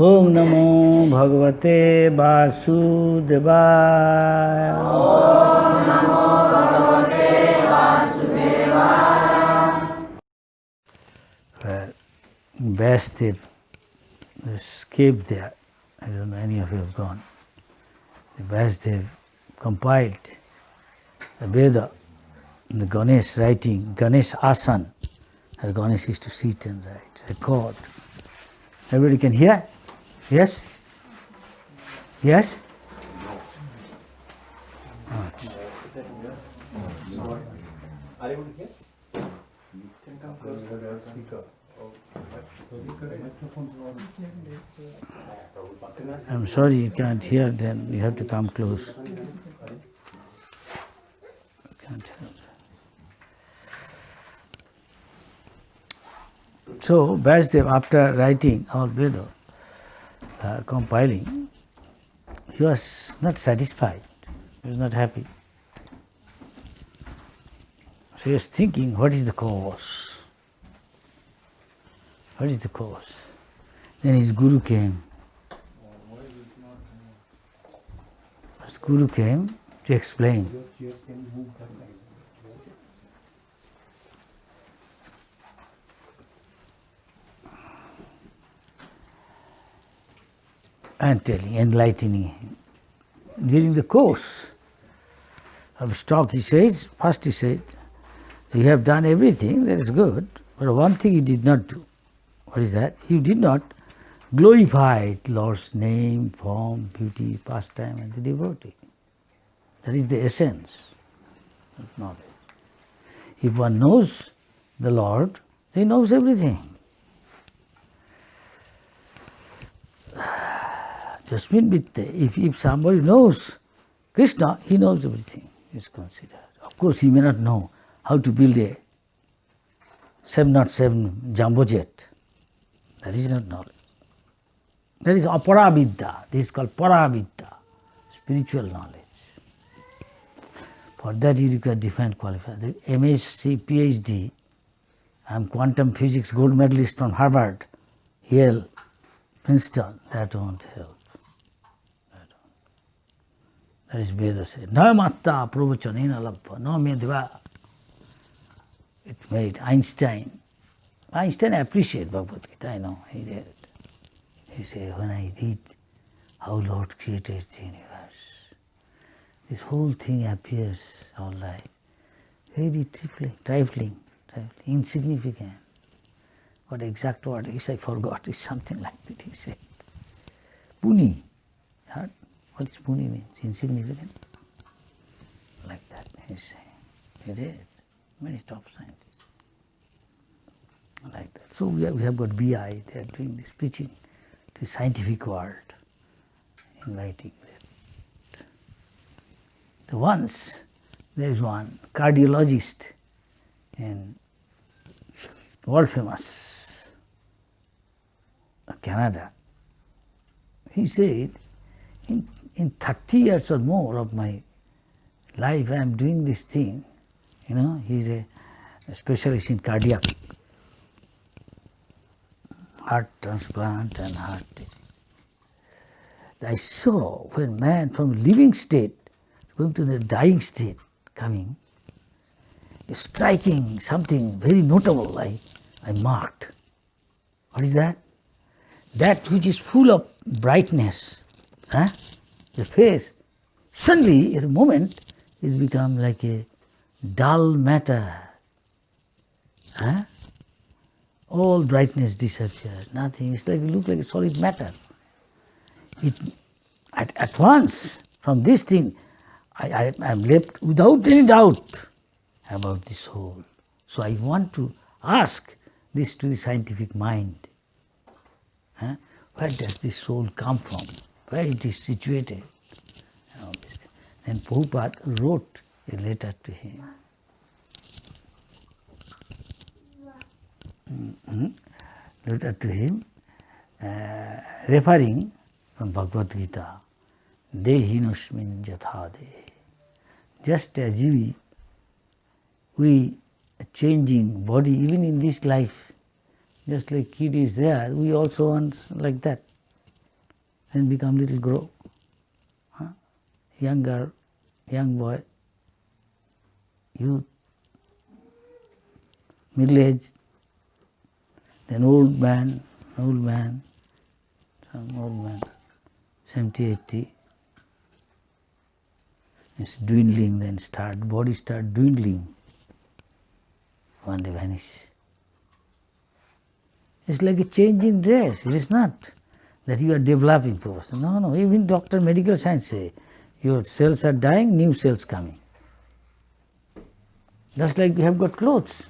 ओम नमो भगवते वासुदेवाय। ओम नमो भगवते वासुदेवाय। Well, Vasudev escaped there. I don't know any of you have gone. The Vasudev compiled the Veda, the Ganesh writing, Ganesh Asan, as Ganesh used to sit and write, record. Everybody can hear? Yes? Yes? Not. Are you able to hear? You can come closer to the speaker. I'm sorry you can't hear, then you have to come close. Can't hear. So, Vasudev, after writing all Veda, compiling, he was not satisfied, he was not happy. So he was thinking, what is the cause? What is the cause? Then his guru came. His guru came to explain. And telling, enlightening him. During the course of his talk, he says, first he said, you have done everything, that is good, but one thing you did not do. What is that? You did not glorify Lord's name, form, beauty, pastime, and the devotee. That is the essence of knowledge. If one knows the Lord, he knows everything. Jasmin Vitte, if somebody knows Krishna, he knows everything, is considered. Of course, he may not know how to build a 707 jumbo jet. That is not knowledge. That is aparavidya. This is called paravidya, spiritual knowledge. For that you require different qualifiers. MSc, PhD, I am quantum physics gold medalist from Harvard, Yale, Princeton, that won't help. That is Veda said. Na matta pravachanena labha, no medva. It made Einstein. Einstein appreciated Bhagavad Gita, I know, he did. He said, when I read how Lord created the universe, this whole thing appears, all life, very trifling, insignificant. What exact word is, I forgot, it's something like that, he said. Puni. Heard? What is puni means? Insignificant. Like that, he's saying. He did. Many top scientists. Like that. So we have got BI, they are doing this preaching to the scientific world, inviting them. So once there is one cardiologist in world famous Canada. He said, in 30 years or more of my life I am doing this thing. You know, he is a specialist in cardiac, heart transplant and heart disease. I saw when man from living state going to the dying state coming, striking something very notable I marked. What is that? That which is full of brightness, the face, suddenly at a moment it becomes like a dull matter. All brightness disappears, nothing. It's like it looks like a solid matter. It at once from this thing I am left without any doubt about the soul. So I want to ask this to the scientific mind. Where does this soul come from? Where it is situated? And all this thing. Then Prabhupada wrote a letter to him. Letter to him, referring from Bhagavad Gita, Dehinosmin jathade. Just as we changing body, even in this life, just like kid is there, we also want like that. then become little grow. Young girl, young boy, youth, middle age, then old man, some old man, 70, 80. It's dwindling, then body start dwindling. One day vanish. It's like a change in dress. It is not that you are developing person. No. Even doctor, medical science say, your cells are dying, new cells coming. Just like you have got clothes.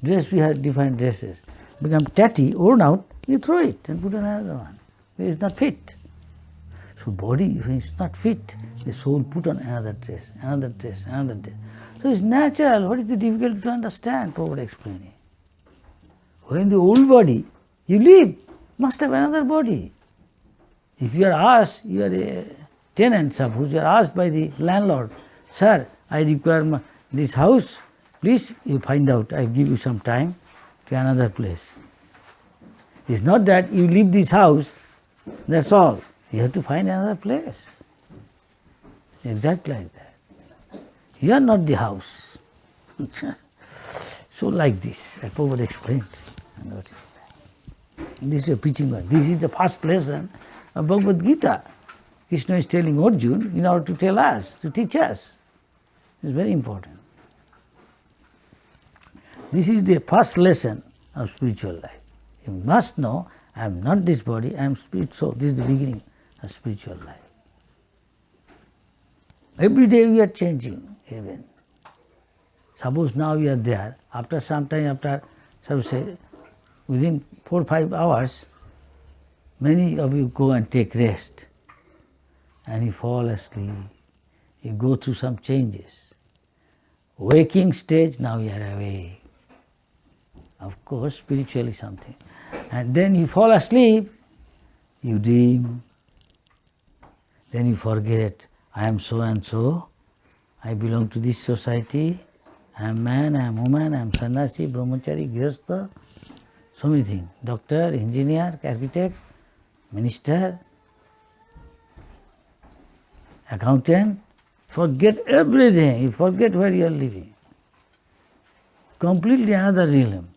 Dress, we have different dresses. Become tatty, worn out, you throw it and put another one. It is not fit. So body, when it's not fit, the soul put on another dress. So it's natural. What is the difficulty to understand? Prabhupada explaining. When the old body, you live, must have another body. If you are asked, you are a tenant, suppose you are asked by the landlord, sir, I require this house, please you find out, I give you some time to another place. It's not that you leave this house, that's all. You have to find another place. Exactly like that. You are not the house. So like this, as Prabhupada explained. This is a preaching one. This is the first lesson of Bhagavad Gita. Krishna is telling Arjuna in order to tell us, to teach us. It's very important. This is the first lesson of spiritual life. You must know, I am not this body, I am spirit soul. This is the beginning of spiritual life. Every day we are changing even. Suppose now we are there, after some time, after, suppose say, within 4 or 5 hours, many of you go and take rest. And you fall asleep. You go through some changes. Waking stage, now you are awake. Of course, spiritually something. And then you fall asleep, you dream. Then you forget, I am so and so, I belong to this society, I am man, I am woman, I am sannyasi, brahmachari, grihastha, so many things. Doctor, engineer, architect, minister, accountant, forget everything, you forget where you are living. Completely another realm.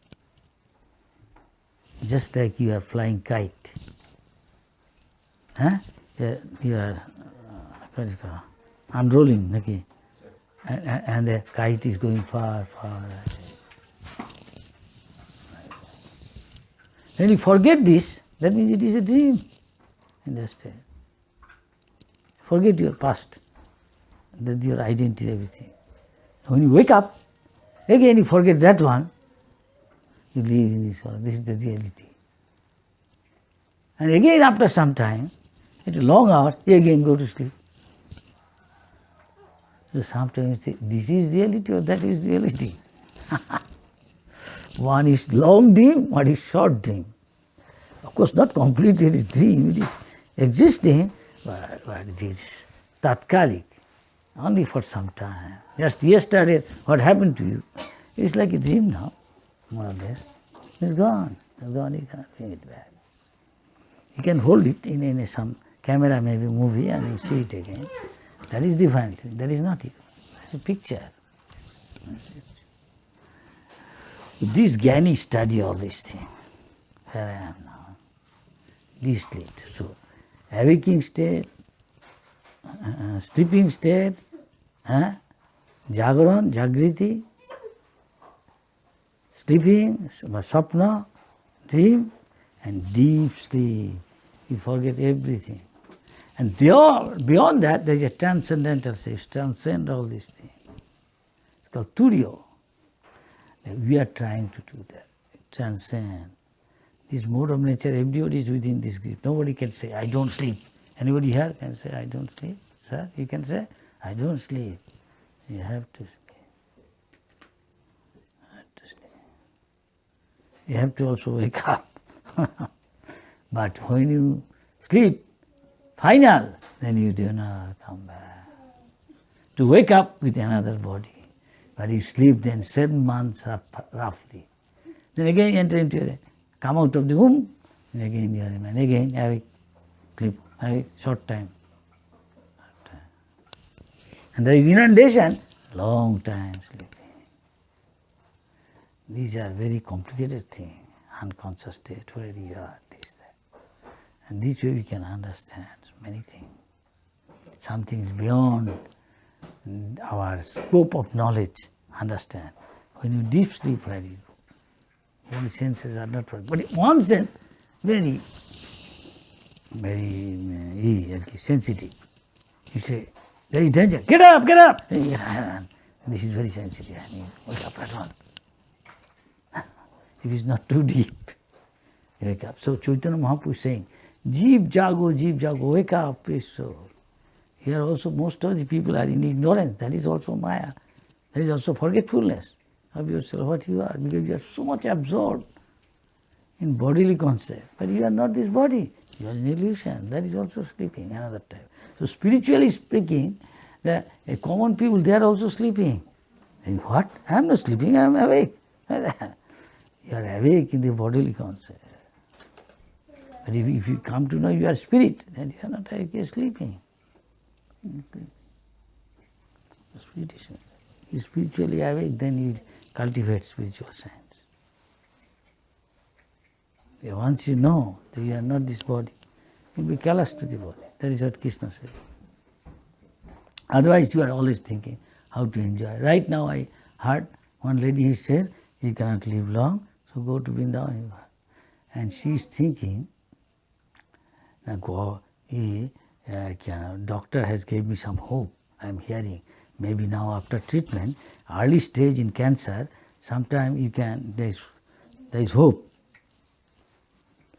Just like you are flying kite. You are what is it called? Unrolling, okay. And the kite is going far, far. When you forget this, that means it is a dream. Understand? Forget your past, that your identity, everything. When you wake up, again you forget that one, you live in this world. This is the reality. And again after some time, at a long hour, you again go to sleep. So sometimes you say, this is reality or that is reality. One is long dream, one is short dream. Of course, not completely it is dream, it is existing, but it is tatkalik, only for some time. Just yesterday, what happened to you, it's like a dream now, more or less. It's gone, you cannot bring it back. You can hold it in some camera, maybe movie, and you see it again. That is different thing. That is not you. It's a picture. These Gyani study all these things. Where I am now. This state. So, awaking state, sleeping state, Jagaran, Jagriti, sleeping, Sapna, dream, and deep sleep. You forget everything. And beyond that, there is a transcendental state, transcend all these things. It's called Turiya. We are trying to do that, transcend. This mode of nature, everybody is within this grip. Nobody can say, I don't sleep. Anybody here can say, I don't sleep? Sir, you can say, I don't sleep. You have to sleep. You have to sleep. You have to also wake up. But when you sleep, final, then you do not come back. To wake up with another body. But you sleep then 7 months roughly. Then again you enter into come out of the womb, and again you are a man, again awake. sleep, short time. And there is inundation, long time sleeping. These are very complicated things, unconscious state, where you are, this, that. And this way we can understand many things. Some things beyond our scope of knowledge, understand. When you deep sleep, where you go? All senses are not working. But in one sense, very sensitive. You say, there is danger, get up, get up! This is very sensitive, and you wake up at once. If it is not too deep, you wake up. So Chaitanya Mahaprabhu is saying, Jeev jago, wake up, please soul. Here also most of the people are in ignorance. That is also Maya. That is also forgetfulness of yourself, what you are, because you are so much absorbed in bodily concept. But you are not this body. You are an illusion. That is also sleeping another time. So spiritually speaking, the common people, they are also sleeping. And what? I am not sleeping, I am awake. You are awake in the bodily concept. But if you come to know you are spirit, then you are not awake, you are sleeping. Spirit is spiritually awake, then you cultivate spiritual science. Once you know that you are not this body, you will be callous to the body. That is what Krishna said. Otherwise, you are always thinking how to enjoy. Right now, I heard one lady who said, you cannot live long, so go to Vrindavan. And she is thinking, doctor has gave me some hope. I am hearing, maybe now after treatment, early stage in cancer, sometime you can, there is hope.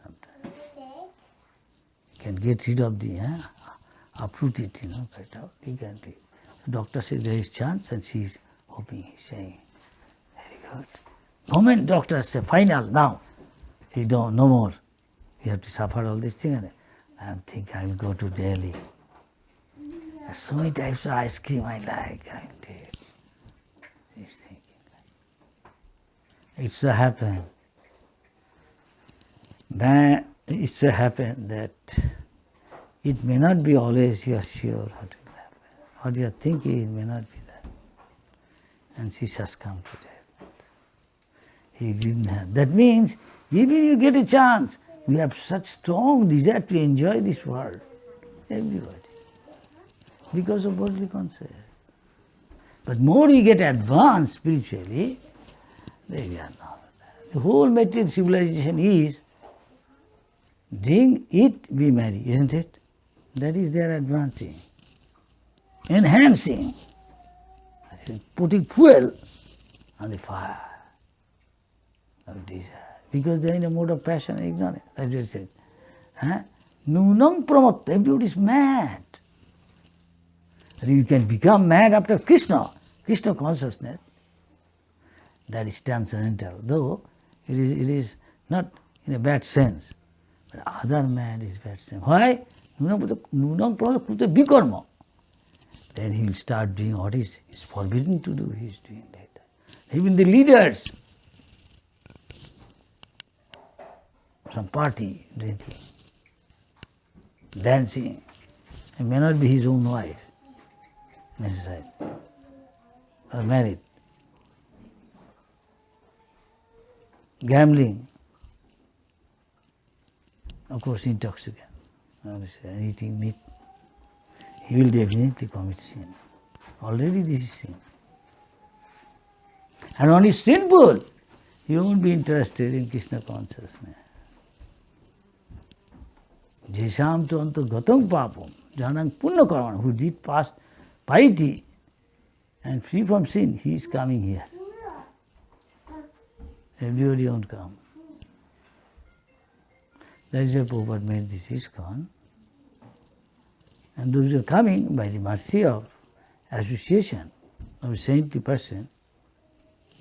Sometimes you can get rid of the, uproot it, get out, you can live. The doctor said there is chance, and she is hoping, he is saying, very good. Moment doctor say, final, now, you don't, no more. You have to suffer all these things. I am thinking I will go to Delhi. So many types of ice cream I like, I will take. She's thinking. It so happened that it may not be always you are sure what will happen. What you are thinking, it may not be that. And she has come to death. He didn't have. That means, even you get a chance, we have such strong desire to enjoy this world. Everybody. Because of bodily concept. But more you get advanced spiritually, then you are not. The whole material civilization is doing it, be merry, isn't it? That is their advancing, enhancing, putting fuel on the fire of desire. Because they are in a mode of passion and ignorance. That's what it said. Nunam pramat, everybody is mad. And you can become mad after Krishna consciousness. That is transcendental, though it is not in a bad sense. But other mad is bad sense. Why? Nunam pramat kute bikarma. Then he will start doing what is forbidden to do, he is doing like that. Even the leaders, some party, drinking, dancing, it may not be his own wife, necessarily, or married, gambling, of course intoxicant, eating meat, he will definitely commit sin. Already this is sin. And when he is sinful, he won't be interested in Krishna consciousness. Jesham tu antargatam papam, janang punna karman, who did past piety and free from sin, he is coming here. Everybody won't come. That is why Prabhupada made this ISKCON. And those who are coming by the mercy of association of a saintly person,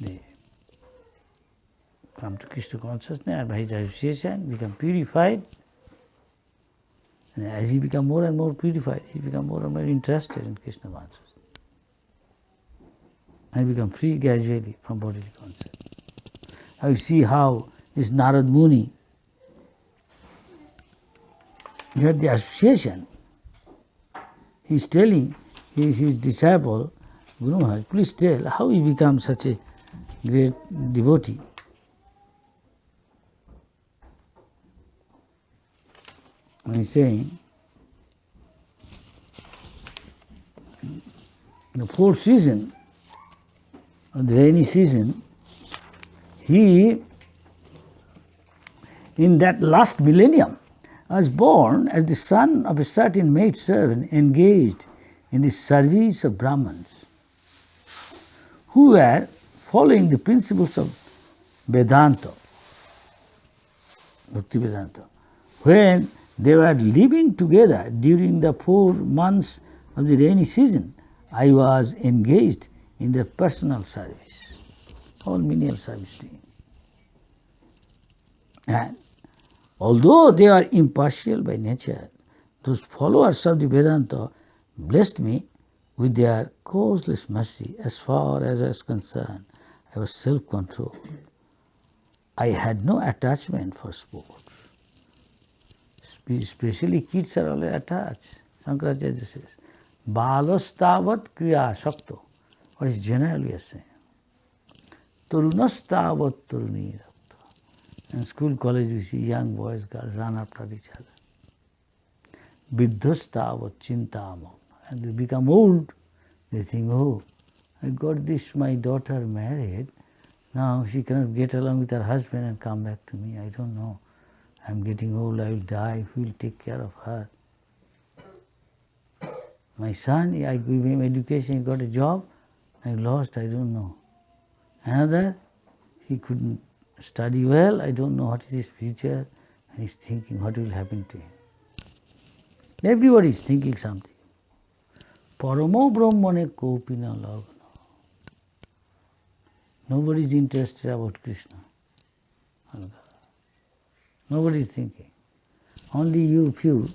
they come to Krishna consciousness and by his association become purified. And as he becomes more and more purified, he becomes more and more interested in Krishna consciousness. And become free gradually from bodily concept. Now you see how this Narad Muni, You had the association. He is telling his disciple, Guru Maharaj, please tell how he became such a great devotee. And he is saying, the fourth season, the rainy season, he, in that last millennium, was born as the son of a certain maid servant engaged in the service of Brahmins, who were following the principles of Vedanta, Bhakti Vedanta. When they were living together during the 4 months of the rainy season, I was engaged in their personal service, all menial service doing. And although they are impartial by nature, those followers of the Vedanta blessed me with their causeless mercy. As far as I was concerned, I was self-controlled. I had no attachment for sports. Especially kids are always attached. Shankaracharya says, Balastavat kriya shakto. What is generally saying? Tarunastavat taruni rakta. In school, college, we see young boys, girls run after each other. Viddhastavat chintamam. And they become old. They think, oh, I got this, my daughter married. Now she cannot get along with her husband and come back to me. I don't know. I'm getting old, I will die. Who will take care of her? My son, I gave him education, he got a job. I lost, I don't know. Another, he couldn't study well, I don't know what is his future. And he's thinking what will happen to him. Everybody is thinking something. Paramo Brahmane Kopina Lagna. Nobody is interested about Krishna. Nobody is thinking. Only you few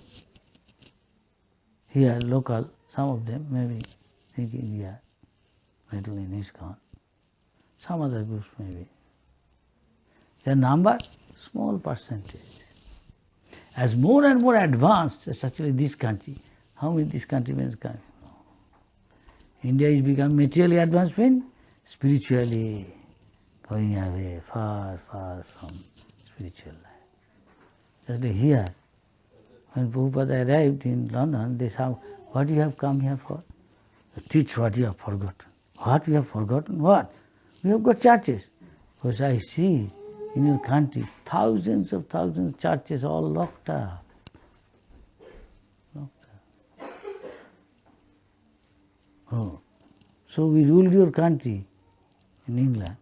here, local, some of them may be thinking here, little in ISKCON. Some other groups maybe. Their number, small percentage. As more and more advanced, especially this country, how many this country is coming? No. India is become materially advanced when? Spiritually going away, far, far from spiritual life. Just like here, when Prabhupada arrived in London, they said, what you have come here for? To teach what you have forgotten. What we have forgotten? What? We have got churches. Because I see in your country, thousands of churches all locked up. Oh, so we ruled your country in England.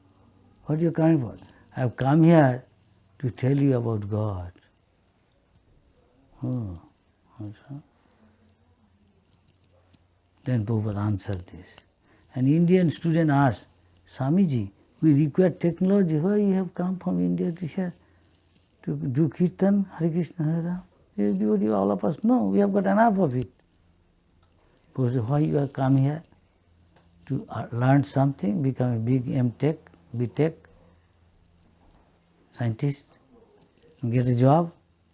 What are you coming for? I have come here to tell you about God. Oh, also. Then Prabhupada answered this. An Indian student asked, Swamiji, we require technology. Why you have come from India to do Kirtan, Hare Krishna, Hare Ram? Everybody, all of us know, we have got enough of it. Because why you have come here? To learn something, become a big M.Tech, B.Tech, scientist, get a job,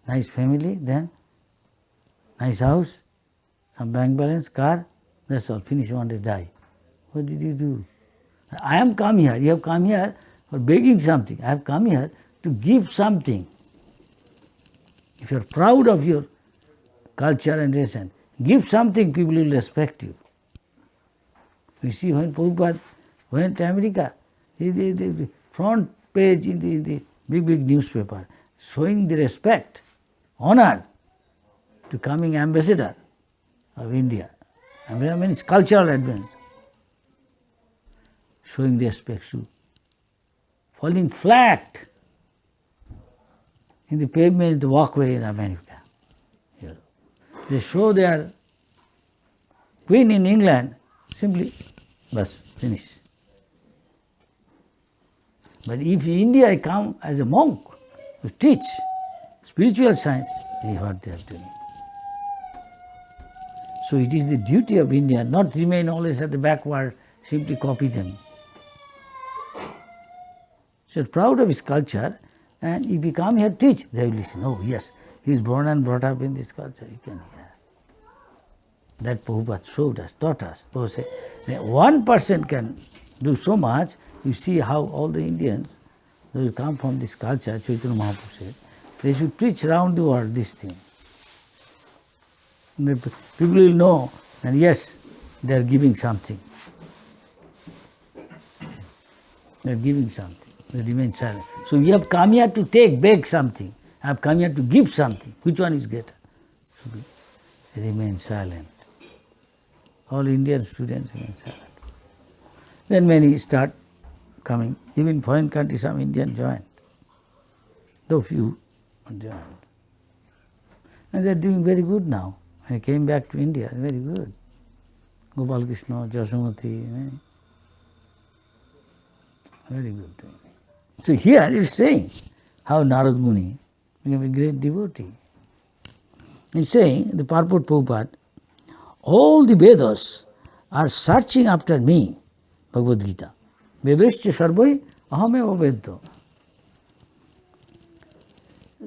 nice family, then nice house, some bank balance, car, that's all, finish, one day die. What did you do? I am come here, you have come here for begging something. I have come here to give something. If you are proud of your culture and nation, give something, people will respect you. You see, when Prabhupada went to America, the front page in the big newspaper, showing the respect, honor to coming ambassador of India. I mean, it's cultural advance. Showing respect to falling flat in the pavement, the walkway in America. They show their queen in England, simply, bas, finish. But if India come as a monk to teach spiritual science, this is what they are doing. So it is the duty of India not remain always at the backward, simply copy them. So proud of his culture, and if you come here teach, they will listen. Oh yes, He is born and brought up in this culture, you can hear. That Prabhupada showed us, taught us. Prabhupada said, one person can do so much. You see how all the Indians, those who come from this culture, Chaitanya Mahaprabhu said, they should preach around the world this thing. People will know that yes, they are giving something. They are giving something. They remain silent. So you have come here to beg something. I have come here to give something. Which one is greater? So we remain silent. All Indian students remain silent. Then many start coming. Even foreign countries, some Indians joined. Though few joined. And they are doing very good now. When I came back to India, very good. Gopal Krishna, Jasumati, very good doing. So here it is saying how Narad Muni became a great devotee. It's saying, the purport Prabhupada, all the Vedas are searching after me, Bhagavad Gita. Vedascha sarvai ahameva veddo.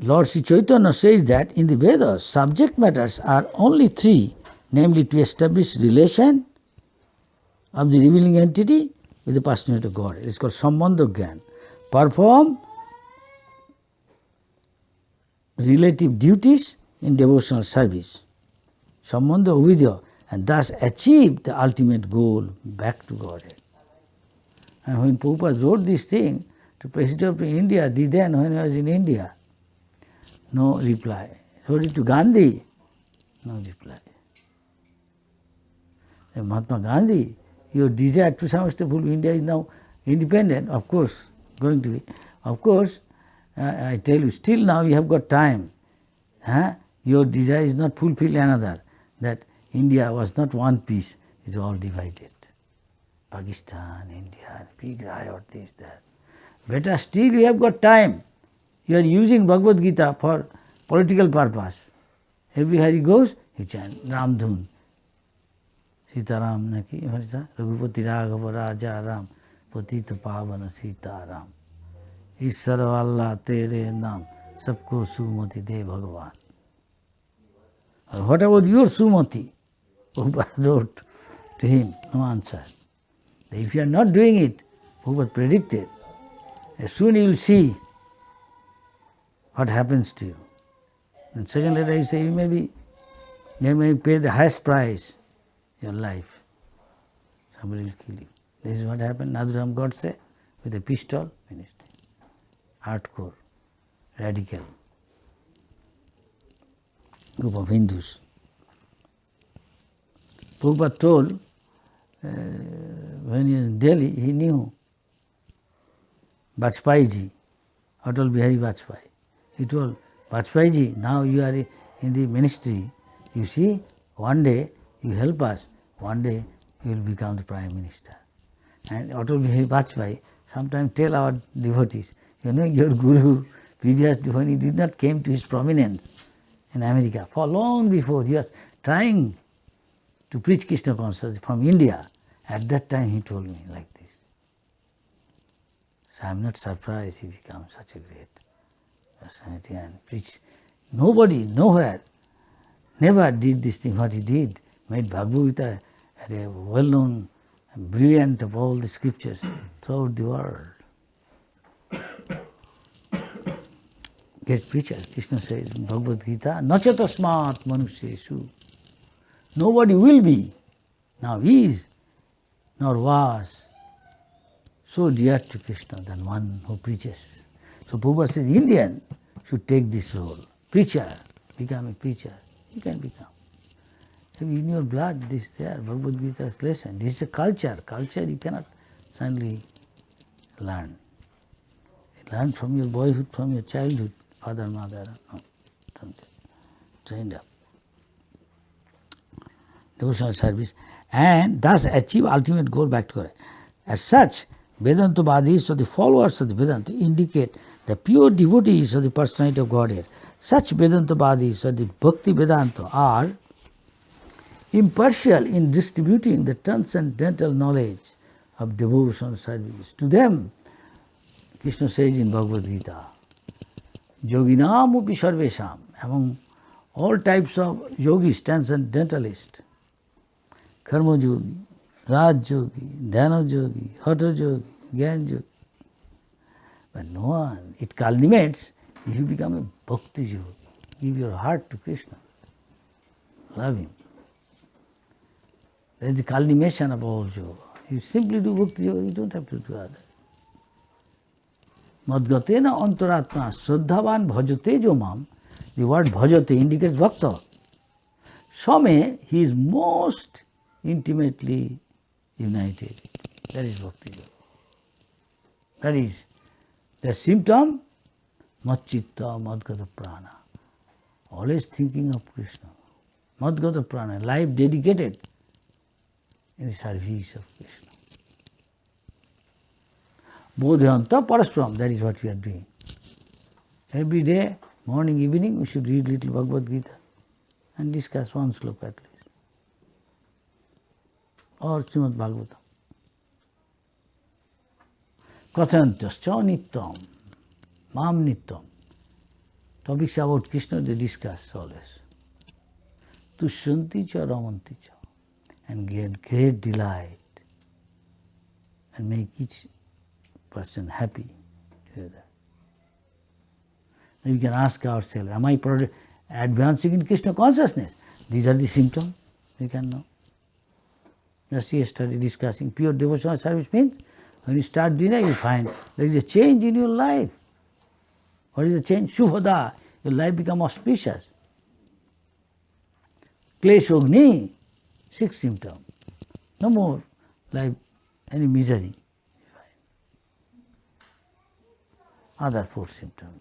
Lord Sri Chaitanya says that in the Vedas, subject matters are only three, namely to establish relation of the revealing entity with the personality of God. It is called Sambandha Gyan. Perform relative duties in devotional service, Sambandha Uvidya, and thus achieve the ultimate goal, back to Godhead. And when Prabhupada wrote this thing to President of India, then when he was in India, no reply. Wrote it to Gandhi, no reply. And Mahatma Gandhi, your desire to some extent, India is now independent, of course, going to be. Of course, I tell you, still now you have got time. Your desire is not fulfilled another, that India was not one piece, it is all divided. Pakistan, India, big riot, this, that. Better still you have got time. You are using Bhagavad Gita for political purpose. Everywhere he goes, he chants Ramdhun. Sitaram naki, Raghupati Raghava Raja Ram, Patita Pavana Sitaram. Ishara Allah Tere Nam, Sabko Sumati De Bhagavan. What about your Sumati? Prabhupada wrote to him, no answer. If you are not doing it, Prabhupada predicted, soon you will see what happens to you. And second letter he says, you may pay the highest price, your life. Somebody will kill you. This is what happened. Nadhuram Godse with a pistol, finished. Hardcore, radical group of Hindus. Prabhupada told, when he was in Delhi, he knew Vajpayee ji, Atal Bihari Vajpayee. He told, Vajpayee ji, now you are in the ministry, you see, one day you help us, one day you will become the Prime Minister. And Atal Bihari Vajpayee sometimes tell our devotees, you know, your Guru, previously when he did not came to his prominence in America, for long before he was trying to preach Krishna consciousness from India. At that time he told me like this. So I am not surprised he becomes such a great personality and preach. Nobody, nowhere, never did this thing what he did, made Bhagavad Gita a well-known, brilliant of all the scriptures throughout the world. Great preacher, Krishna says in Bhagavad Gita, Nacha tasmat manusyeshu. Nobody will be, now is, nor was, so dear to Krishna than one who preaches. So Prabhupada says, Indian should take this role. Preacher, become a preacher. You can become. In your blood, this there, Bhagavad Gita's lesson. This is a culture. Culture you cannot suddenly learn. You learn from your boyhood, from your childhood, father, mother, no, something trained up. Devotional service, and thus achieve ultimate goal, back to God. As such, Vedanta Vadis, or the followers of the Vedanta, indicate the pure devotees of the personality of Godhead. Such Vedanta Vadis, or the Bhakti Vedanta, are impartial in distributing the transcendental knowledge of devotional service. To them, Krishna says in Bhagavad Gita, Yoginam upi sarvesham, among all types of yogis, transcendentalists, karma yogi, raj yogi, dhyana yogi, hatha yogi, gyan yogi. But no one, it culminates if you become a bhakti yogi. Give your heart to Krishna. Love him. That is the culmination of all yoga. You simply do bhakti yoga, you don't have to do other. Madgatena antaratma sraddhavan bhajate jomam. The word bhajate indicates bhakta. Swami, he is most intimately united. That is bhakti yoga. That is the symptom, madchitta madgata prana. Always thinking of Krishna. Madgata prana, life dedicated in the service of Krishna. Bodhyanta parasparam, that is what we are doing. Every day, morning, evening, we should read little Bhagavad Gita and discuss one sloka at least. Or Srimad Bhagavatam. Kathantascha nittam, mam nittam. Topics about Krishna they discuss always. Tushyanti cha ramanti cha. And get great delight and make each person happy to hear that. Then we can ask ourselves, am I advancing in Krishna consciousness? These are the symptoms we can know. Just yesterday discussing pure devotional service means when you start doing that, you find there is a change in your life. What is the change? Shubhada. Your life becomes auspicious. Kleshogni, 6 symptoms. No more life, any misery. Other 4 symptoms,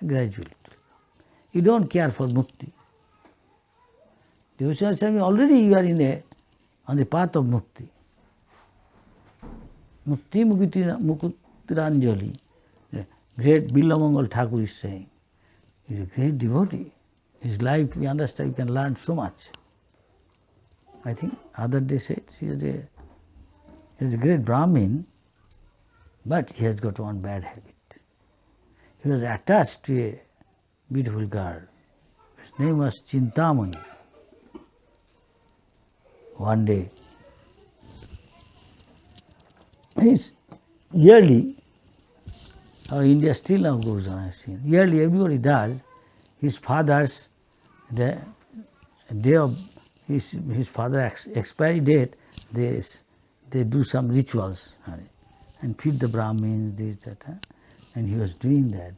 gradually. You don't care for mukti. Devotional service, already you are on the path of mukti. Mukti Mukutiranjali, the great Billamangal Thakur is saying, he is a great devotee. His life, we understand, you can learn so much. I think other day said, he is a great Brahmin, but he has got one bad habit. He was attached to a beautiful girl. His name was Chintamani. One day, his yearly, how India still now goes on, I have seen. Yearly, everybody does. His father's, the day of his father's expiry date, they do some rituals and feed the Brahmins, this, that. And he was doing that.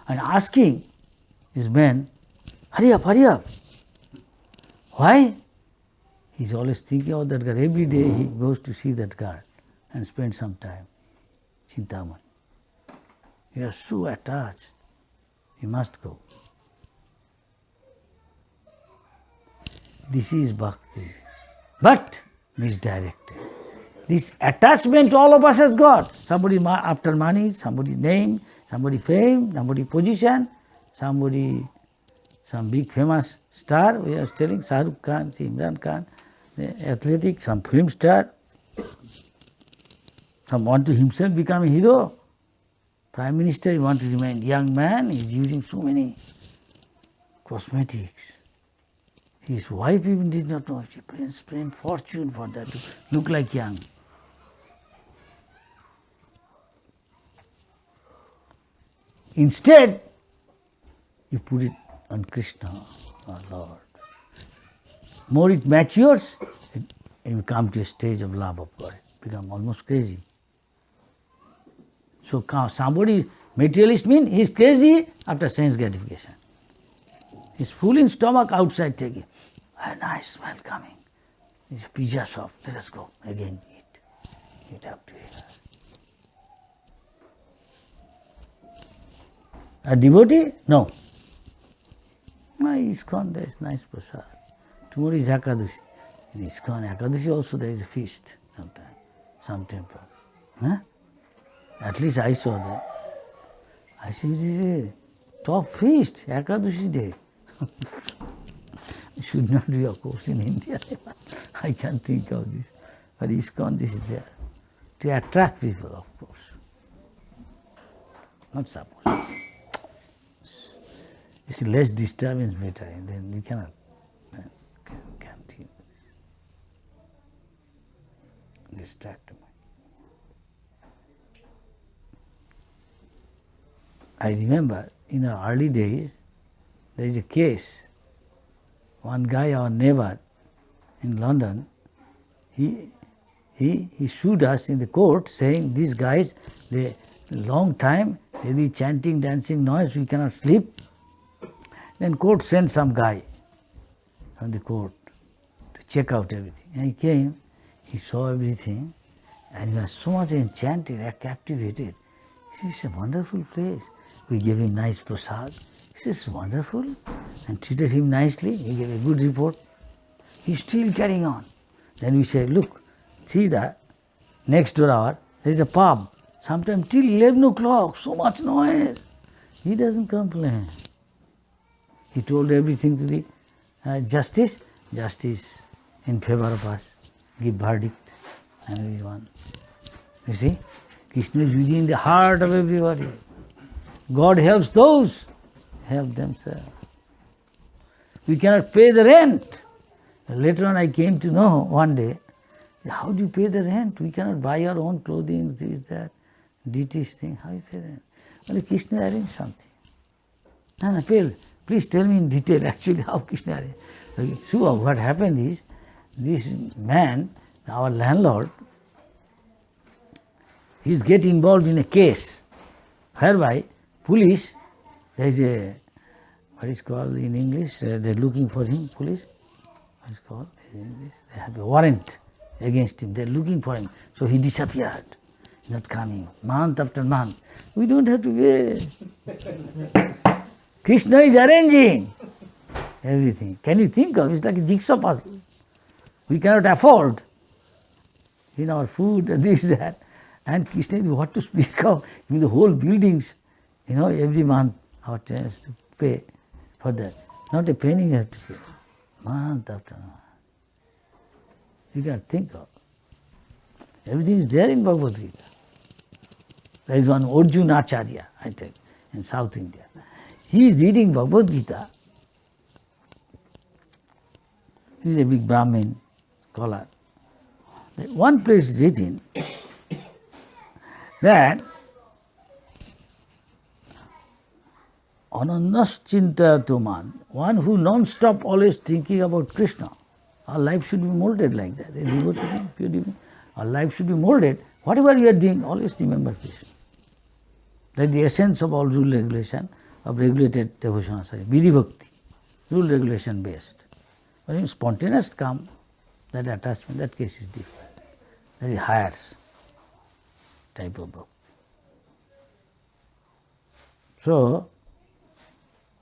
And asking his men, hurry up, hurry up. Why? He's always thinking about that girl. Every day he goes to see that girl and spend some time. Chintamani. He is so attached. He must go. This is bhakti, but misdirected. This attachment all of us has got. Somebody after money, somebody's name, somebody fame, somebody position, somebody, some big famous star, we are telling, Shahrukh Khan, Imran Khan, the athletic, some film star. Some want to himself become a hero. Prime Minister, he want to remain young man, he is using so many cosmetics. His wife even did not know. She spent fortune for that to look like young. Instead, you put it on Krishna, our Lord. More it matures, you come to a stage of love of God. Become almost crazy. So somebody, materialist means he is crazy after sense gratification. He is full in stomach outside taking. A nice smell coming. It's a pizza shop. Let us go again eat. Eat up to here. A devotee? No. My ISKCON, there is nice prasad. Tomorrow is Ekadashi. In ISKCON Ekadashi also there is a feast sometime, some temple. Huh? At least I saw that. I said, it is a top feast, Ekadashi day. It should not be, of course, in India. I can't think of this. But ISKCON, this is there. To attract people, of course. Not suppose. You see, less disturbance better, and then we cannot continue. Distract me. I remember in our early days, there is a case. One guy, our neighbor in London, he sued us in the court saying these guys, they long time, they be chanting, dancing, noise, we cannot sleep. Then court sent some guy from the court to check out everything. And he came, he saw everything, and he was so much enchanted, captivated. He said, it's a wonderful place. We gave him nice prasad. He says, wonderful, and treated him nicely. He gave a good report. He's still carrying on. Then we said, look, see that next door hour, there is a pub. Sometimes till 11 o'clock, so much noise. He doesn't complain. He told everything to the justice. Justice in favor of us, give verdict, and we won. You see, Krishna is within the heart of everybody. God helps those who help themselves. We cannot pay the rent. Later on I came to know one day, how do you pay the rent? We cannot buy our own clothing, this, that, deities thing. How do you pay the rent? Only Krishna arranged something. No, please tell me in detail actually how Krishna arranged. So what happened is, this man, our landlord, he's get involved in a case whereby police, there is a, what is called in English, they're looking for him, police, what is called in English, they have a warrant against him, they're looking for him. So he disappeared, not coming, month after month. We don't have to wait. Krishna is arranging everything. Can you think of it? It's like a jigsaw puzzle. We cannot afford in our food, this, that. And Krishna is what to speak of. In the whole buildings, every month our tenants to pay for that. Not a penny you have to pay. Month after month. You can think of. Everything is there in Bhagavad Gita. There is one Arjuna Acharya, I tell you, in South India. He is reading Bhagavad Gita. He is a big Brahmin scholar. One place is written that Anandas Chintayatu man, one who non-stop always thinking about Krishna. Our life should be molded like that. A devotee, pure devotee. Our life should be molded. Whatever you are doing, always remember Krishna. Like the essence of all rule regulation of regulated devotional service, Vidhi Bhakti, rule regulation based. But when spontaneous come, that attachment, that case is different. That is higher type of bhakti. So,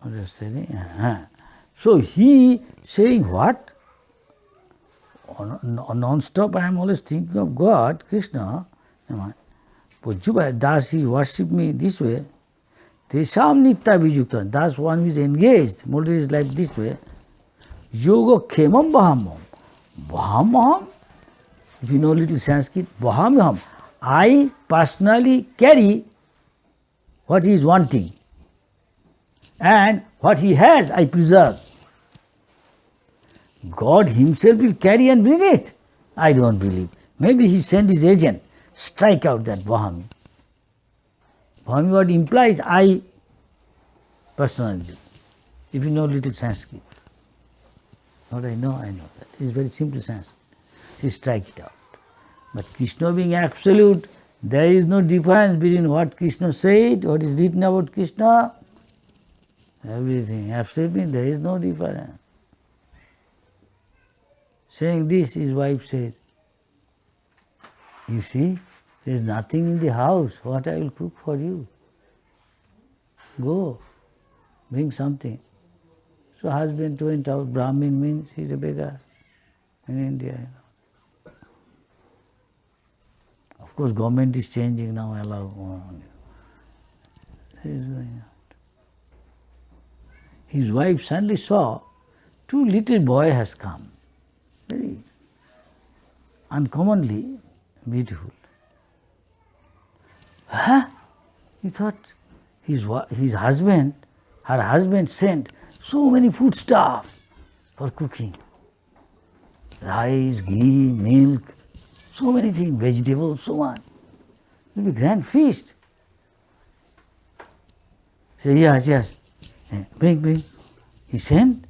what is saying? So he saying what? Non-stop I am always thinking of God, Krishna. Pujjuba, Das he worship me this way. Tesham nitya vijukta. Das one who is engaged, molded his life this way. Yoga khemam bahamam. Bahamam, if you know little Sanskrit, bahamam. I personally carry what he is wanting. And what he has, I preserve. God himself will carry and bring it. I don't believe. Maybe he sent his agent, strike out that Bahami. Bahami word implies I personally do. If you know little Sanskrit. What I know that. It's very simple Sanskrit. So strike it out. But Krishna being absolute, there is no difference between what Krishna said, what is written about Krishna. Everything, absolutely, there is no difference. Saying this, his wife said, you see, there is nothing in the house, what I will cook for you. Go, bring something. So husband went out, Brahmin means he is a beggar in India. Of course, government is changing now, allow more. He is going out. His wife suddenly saw 2 little boys has come, very uncommonly beautiful. He thought his husband her husband sent so many foodstuffs for cooking. Rice, ghee, milk, so many things, vegetables, so on. It will be grand feast. Say, yes, yes. Bring. He sent?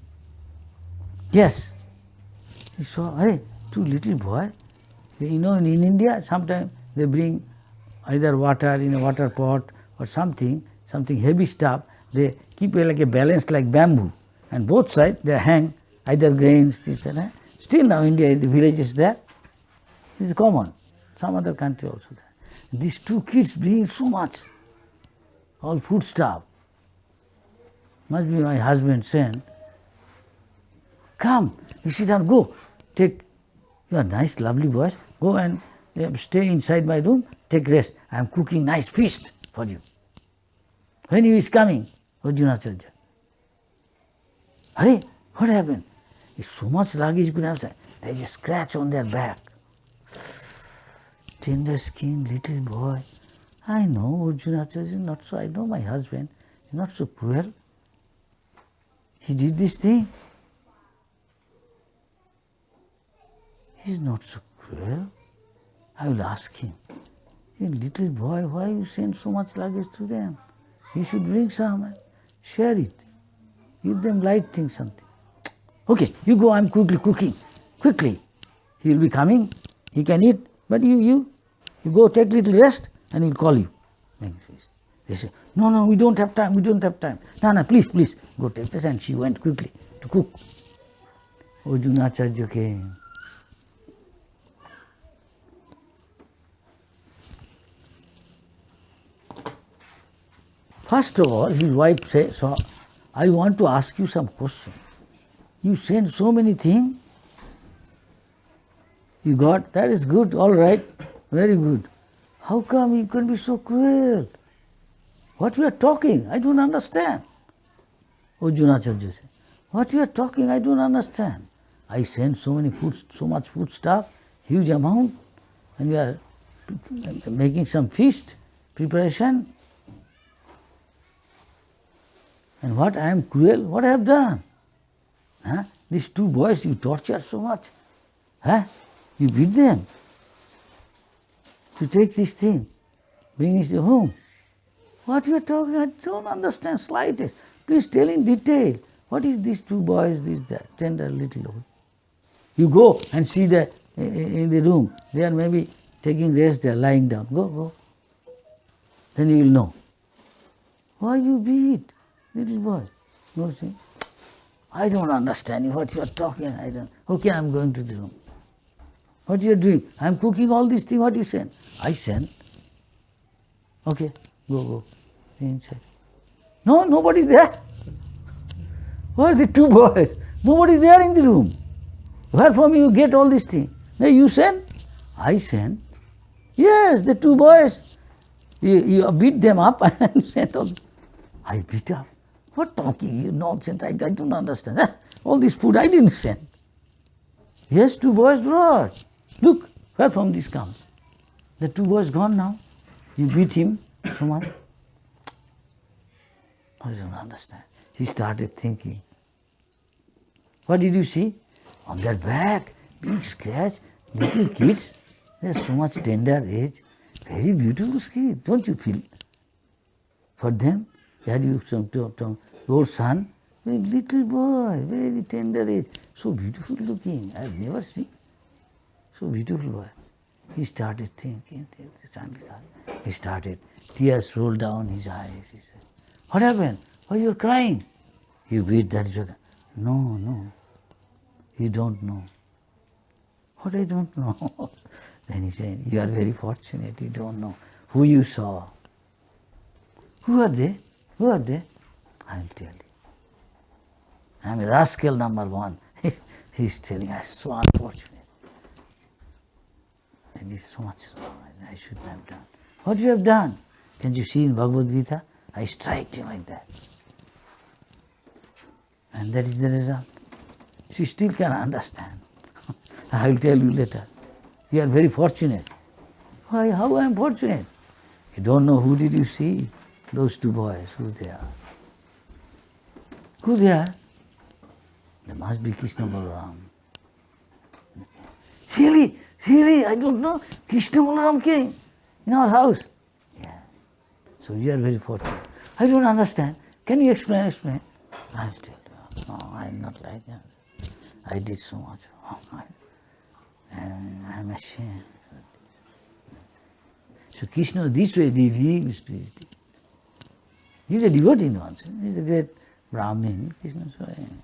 Yes. He saw, hey, two little boys. You know, in India, sometimes they bring either water in a water pot or something heavy stuff. They keep it like a balance like bamboo. And both sides, they hang either grains, this and that. Still now India, in the villages there, this is common. Some other country also there. These two kids bring so much, all food stuff. Must be my husband sent. Come, you sit down, go, take, you are nice, lovely boys, go and stay inside my room, take rest. I am cooking nice feast for you. When he is coming, Arjunacharya. Hare, what happened? It's so much luggage could have said. There is a scratch on their back. Tender skin, little boy. I know Arjunacharya is not so, I know my husband, he is not so cruel. He did this thing. He is not so cruel. I will ask him, hey, little boy, why you send so much luggage to them? You should bring some and share it. Give them light things, something. Okay, you go, I am quickly cooking. Quickly. He will be coming, he can eat, but you go take little rest and he will call you. They say, no, we don't have time. No, please, go take this. And she went quickly to cook. Arjunacharya came. First of all, his wife said, so I want to ask you some question. You sent so many things. You got, that is good, all right, very good. How come you can be so cruel? What you are talking, I don't understand. Arjunacharya said, what you are talking, I don't understand. I sent so much food stuff, huge amount, and you are making some feast, preparation. And what I am cruel, what I have done? Huh? These two boys you torture so much. Huh? You beat them to take this thing, bring it home. What you are talking, I don't understand slightest. Please tell in detail. What is these two boys, this tender little old? You go and see the in the room. They are maybe taking rest, they are lying down. Go. Then you will know. Why you beat little boy? Go see. I don't understand what you are talking. Okay, I am going to the room. What you are doing? I am cooking all these things. What you send? I send. Okay, go. Inside. No, nobody is there. Where are the two boys? Nobody is there in the room. Where from you get all these things? No, you send? I send. Yes, the two boys. You beat them up and sent all. I beat up. What talking? You nonsense. I don't understand. All this food I didn't send. Yes, two boys brought. Look, where from this comes? The two boys gone now. You beat him so much. I don't understand. He started thinking. What did you see? On their back, big scratch, little kids. There's so much tender age. Very beautiful skin. Don't you feel? For them, had you some your son, very little boy, very tender age, so beautiful looking. I have never seen so beautiful boy. He started thinking. He started. Tears rolled down his eyes. He said, "What happened? Why you are crying?" You beat that joke. No. You don't know. What I don't know? Then he said, you are very fortunate, you don't know. Who you saw? Who are they? I will tell you. I am a rascal number one. He is telling, I am so unfortunate. I did so much I shouldn't have done. What you have done? Can you see in Bhagavad Gita? I strike him like that. And that is the result. She still cannot understand. I will tell you later. You are very fortunate. Why? How I am fortunate? You don't know who did you see? Those two boys, who they are. Go there. There must be Krishna Balaram. Really, I don't know. Krishna Balaram came in our house. Yeah. So you are very fortunate. I don't understand. Can you explain? I'll tell you. No, I'm not like that. I did so much. I'm ashamed. So Krishna this way reveals to his devotee. He's a devotee nonsense. He's a great Brahmin. Krishna saying,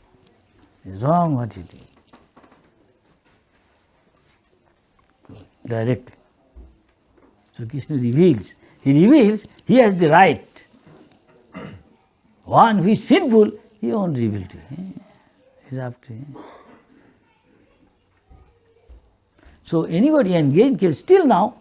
it's wrong what you did. Directly. So Krishna reveals. He reveals, he has the right. One who is sinful, he won't reveal to him. It's up to him. So anybody engaged, still now,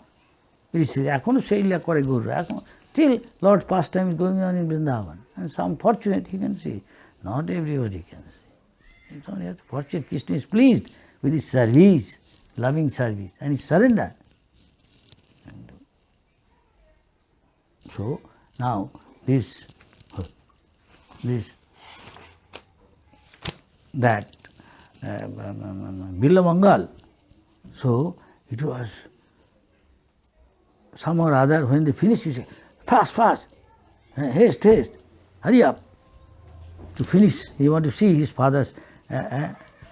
still Lord's pastime is going on in Vrindavan. And some fortunate he can see. Not everybody can see. It's only fortunate Krishna is pleased with his service, loving service, and he surrendered. So now that Billamangal, so it was some or other, when they finish, you say, fast, haste, hurry up. To finish, he want to see his father's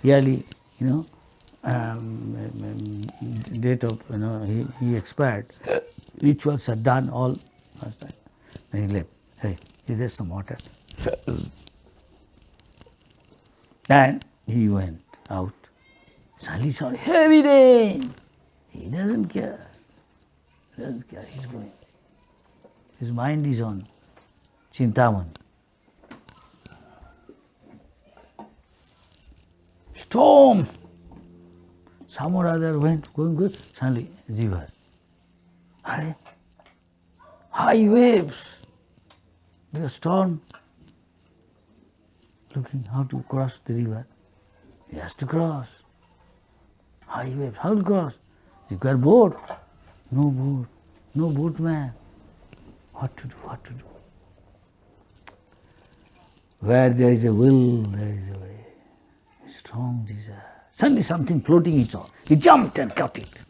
yearly, date of, he expired. Rituals are done all last time. Then he left. Hey, is there some water? And he went out. Suddenly he saw heavy rain. He doesn't care. He's going. His mind is on Chintamani. Storm. Some or other went, going good. Suddenly, river. Hare, high waves. There was storm. Looking how to cross the river. He has to cross. High waves. How to cross? Require boat. No boat. No boatman. What to do? Where there is a will, there is a way. Strong desire. Suddenly something floating he saw. He jumped and caught it.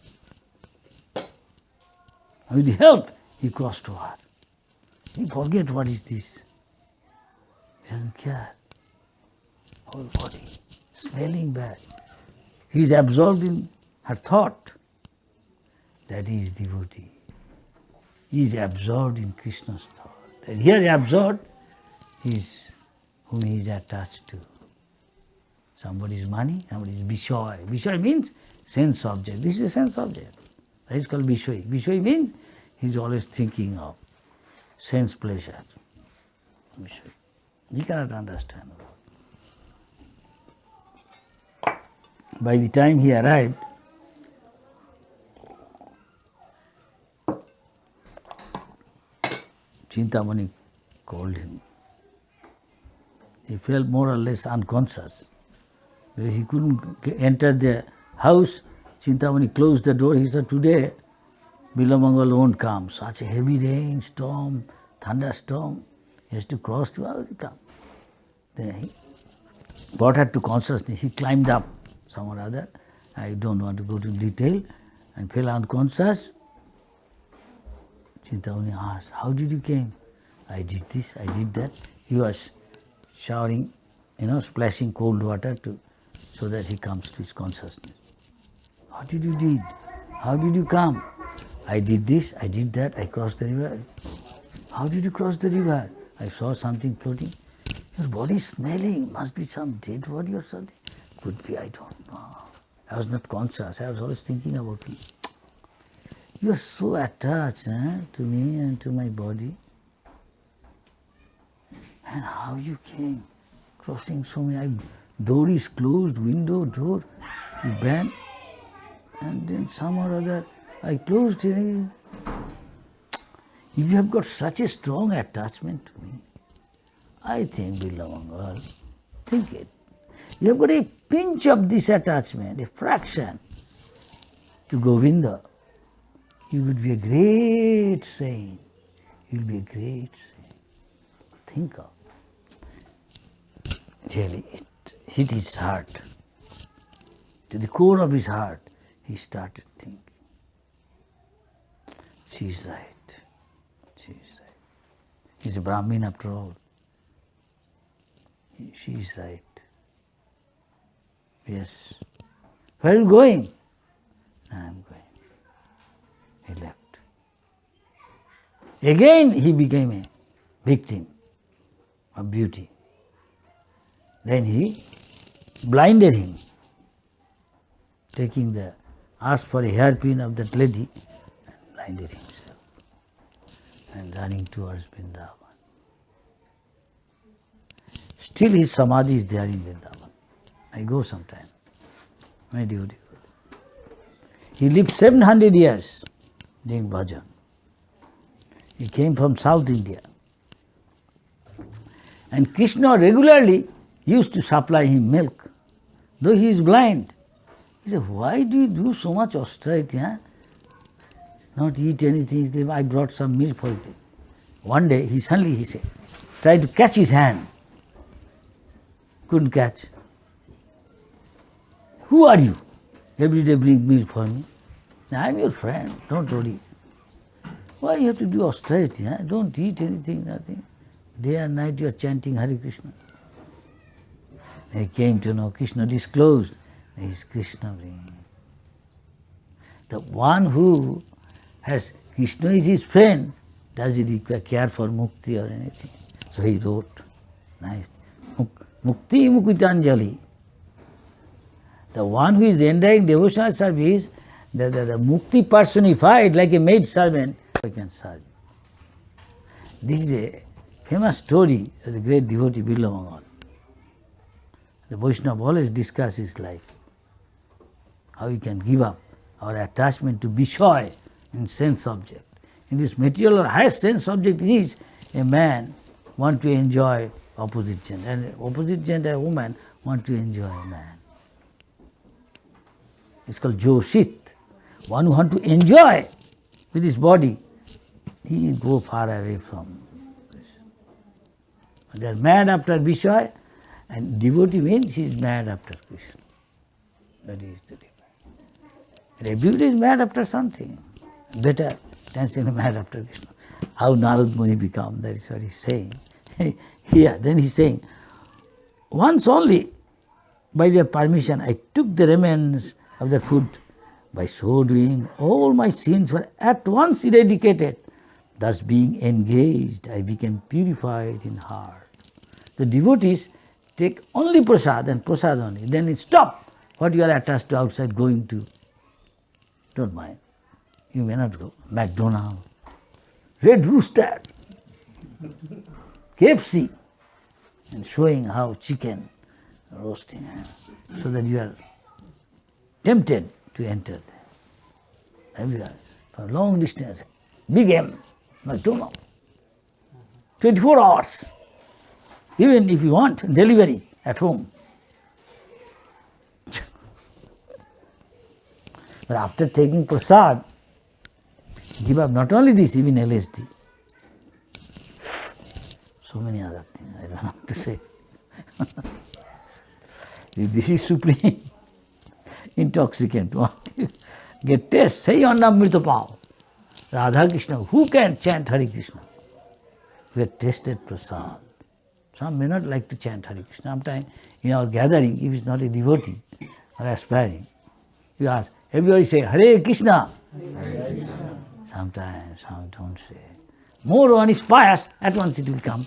With the help, he crossed to her. He forget what is this. He doesn't care. Whole body smelling bad. He is absorbed in her thought. That is devotee. He is absorbed in Krishna's thought. And here absorbed is whom he is attached to. Somebody's money, somebody's Vishoy. Vishoy means sense object. This is a sense object. That is called Vishoy. Vishoy means he is always thinking of sense pleasure. Vishoy. He cannot understand. By the time he arrived, Chintamani called him. He felt more or less unconscious. He couldn't enter the house. Chintamani closed the door. He said, today Billamangal won't come. Such a heavy rain, storm, thunderstorm. He has to cross the how will he come? Then he brought her to consciousness. He climbed up some or other. I don't want to go into detail. And fell unconscious. Chintamani asked, how did you came? I did this, I did that. He was showering, splashing cold water so that he comes to his consciousness. What did you do? How did you come? I did this, I did that, I crossed the river. How did you cross the river? I saw something floating. Your body is smelling, must be some dead body or something. Could be, I don't know. I was not conscious, I was always thinking about you. You are so attached to me and to my body. And how you came, crossing so many, door is closed, window, door, you bend, and then some or other, I closed it. You have got such a strong attachment to me. I think, Billamangal, think it. You have got a pinch of this attachment, a fraction to Govinda. You would be a great saint. You will be a great saint. Think of. really it hit his heart. To the core of his heart, he started thinking, she's right, she's right. He's a Brahmin after all. She's right. Yes. Where are you going? I'm going. He left. Again he became a victim of beauty. Then he blinded him, asked for a hairpin of that lady and blinded himself and running towards Vrindavan. Still his samadhi is there in Vrindavan. I go sometime. My duty. He lived 700 years doing bhajan. He came from South India. And Krishna regularly used to supply him milk, though he is blind. He said, why do you do so much austerity? Huh? Not eat anything. I brought some milk for you. One day he said, tried to catch his hand. Couldn't catch. Who are you? Every day bring milk for me. Now, I'm your friend, don't worry. Why you have to do austerity? Huh? Don't eat anything, nothing. Day and night you are chanting Hare Krishna. He came to know Krishna disclosed. He is Krishna. The one who has Krishna is his friend, does he require care for mukti or anything? So he wrote, nice, Mukti Mukutanjali. The one who is rendering devotional service, the mukti personified like a maid servant, I can serve. This is a famous story of the great devotee Billamangal. The Vaishnava always discuss his life, how we can give up our attachment to Vishoy in sense object. In this material or highest sense object is a man want to enjoy opposite gender, and opposite gender a woman want to enjoy a man. It's called Joshit. One who want to enjoy with his body, he go far away from this. They are mad after Vishoy, and devotee means he is mad after Krishna. That is the difference. Devotee is mad after something. Better than saying mad after Krishna. How Narad Muni become, that is what he is saying. Here, then he is saying, once only, by their permission, I took the remains of the food. By so doing, all my sins were at once eradicated. Thus being engaged, I became purified in heart. The devotees take only prasad and prasad only. Then stop what you are attached to outside going to. Don't mind. You may not go. McDonald's, Red Rooster, KFC, and showing how chicken roasting, so that you are tempted to enter there. Everywhere, from long distance, big M, McDonald's, 24 hours. Even if you want delivery at home. But after taking prasad, give up not only this, even LSD. So many other things, I don't know what to say. This is supreme intoxicant. Get taste, say Annamrita Pav. Radha Krishna, who can chant Hare Krishna? We have tasted prasad. Some may not like to chant Hare Krishna. Sometimes in our gathering, if it's not a devotee or aspiring, you ask, everybody say Hare Krishna. Hare Krishna. Sometimes some don't say. More one is pious, at once it will come.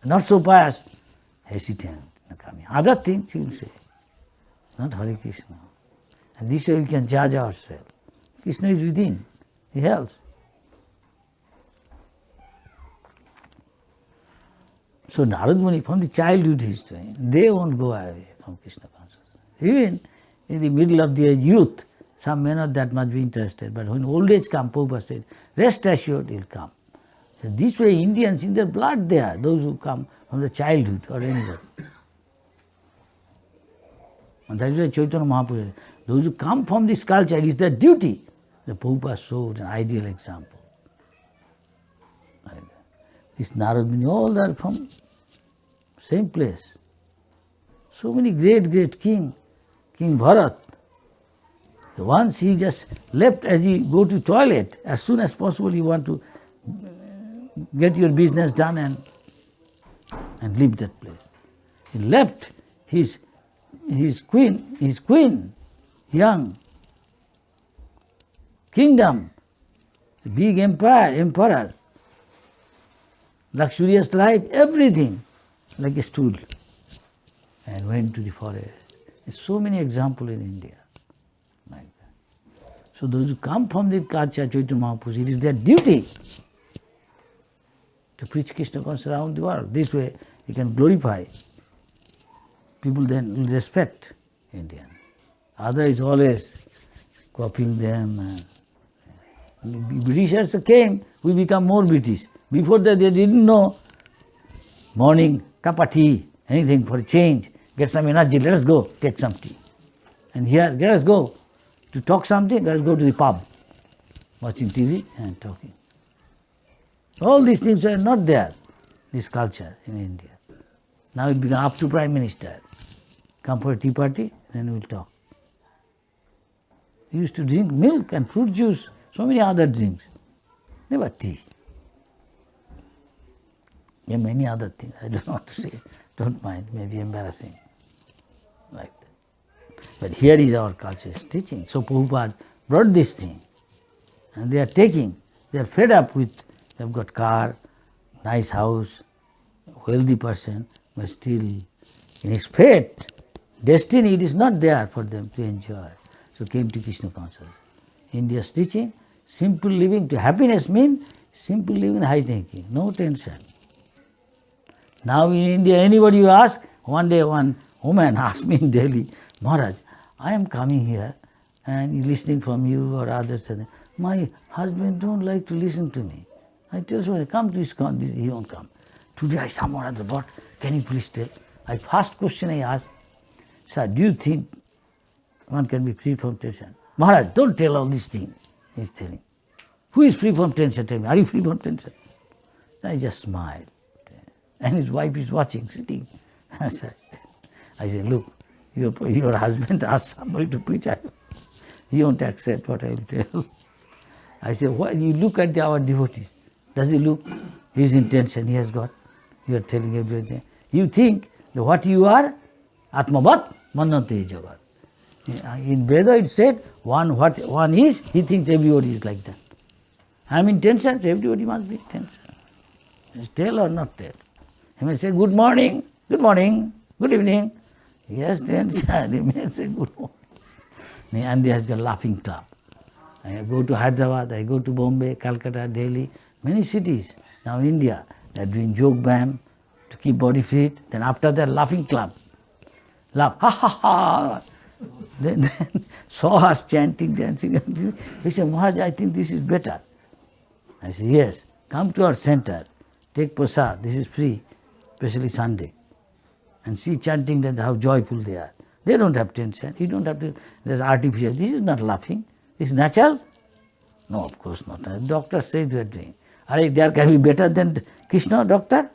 Not so pious, hesitant, not coming. Other things he will say, not Hare Krishna. And this way we can judge ourselves. Krishna is within, he helps. So Narad Muni, from the childhood he is doing, they won't go away from Krishna consciousness. Even in the middle of their youth, some may not that much be interested, but when old age comes, Prabhupada said, rest assured he'll come. So this way Indians, in their blood they are, those who come from the childhood or anybody. And that is why Chaitanya Mahaprabhu, those who come from this culture, it is their duty. The Prabhupada showed an ideal example. This Narad Muni, all are from same place. So many great King Bharat. Once he just left as he go to toilet, as soon as possible you want to get your business done and leave that place. He left his queen, young kingdom, the big emperor, luxurious life, everything, like a stool, and went to the forest. There's so many examples in India like that. So those who come from the culture, Chaitanya Mahaprabhu, it is their duty to preach Krishna consciousness around the world. This way you can glorify. People then will respect Indian. Otherwise always copying them. Britishers came, we become more British. Before that they didn't know morning, cup of tea, anything for a change. Get some energy, let us go, take some tea. And here, let us go to talk something, let us go to the pub, watching TV and talking. All these things were not there, this culture in India. Now it became up to Prime Minister. Come for a tea party, then we'll talk. We used to drink milk and fruit juice, so many other drinks. Never tea. There are many other things, I don't want to say, don't mind, maybe embarrassing. Like that. But here is our culture's teaching. So Prabhupada brought this thing. And they are taking, they are fed up with, they have got car, nice house, wealthy person, but still in his fate, destiny, it is not there for them to enjoy. So came to Krishna consciousness. India's teaching, simple living to happiness means simple living, high thinking, no tension. Now in India, anybody you ask, one day one woman asked me in Delhi, Maharaj, I am coming here and listening from you or others. My husband don't like to listen to me. I tell him, come to ISKCON, he won't come. Today I someone other brought, can you please tell? First question I asked, sir, do you think one can be free from tension? Maharaj, don't tell all these things, he is telling. Who is free from tension? Tell me, are you free from tension? I just smiled. And his wife is watching, sitting. I said, look, your husband asked somebody to preach. He won't accept what I will tell. I said, why you look at our devotees? Does he look? His intention he has got. You are telling everything. You think that what you are, Atmavat Manate Jagat. In Veda it said, what one is, he thinks everybody is like that. I am in tension, so everybody must be in tension. Tell or not tell. He may say, good morning, good evening. Yes, tension. He may say, good morning. And he has got laughing club. I go to Hyderabad, I go to Bombay, Calcutta, Delhi, many cities. Now India, they are doing joke bam to keep body fit. Then after that, laughing club. Laugh, ha ha ha. Then saw us chanting, dancing. He said, Maharaj, I think this is better. I said, yes, come to our center, take prasad, this is free, especially Sunday. And see chanting, dance, how joyful they are. They don't have tension, you don't have to, there's artificial. This is not laughing, this is natural. No, of course not. The doctor says we are doing. There can be better than Krishna, doctor?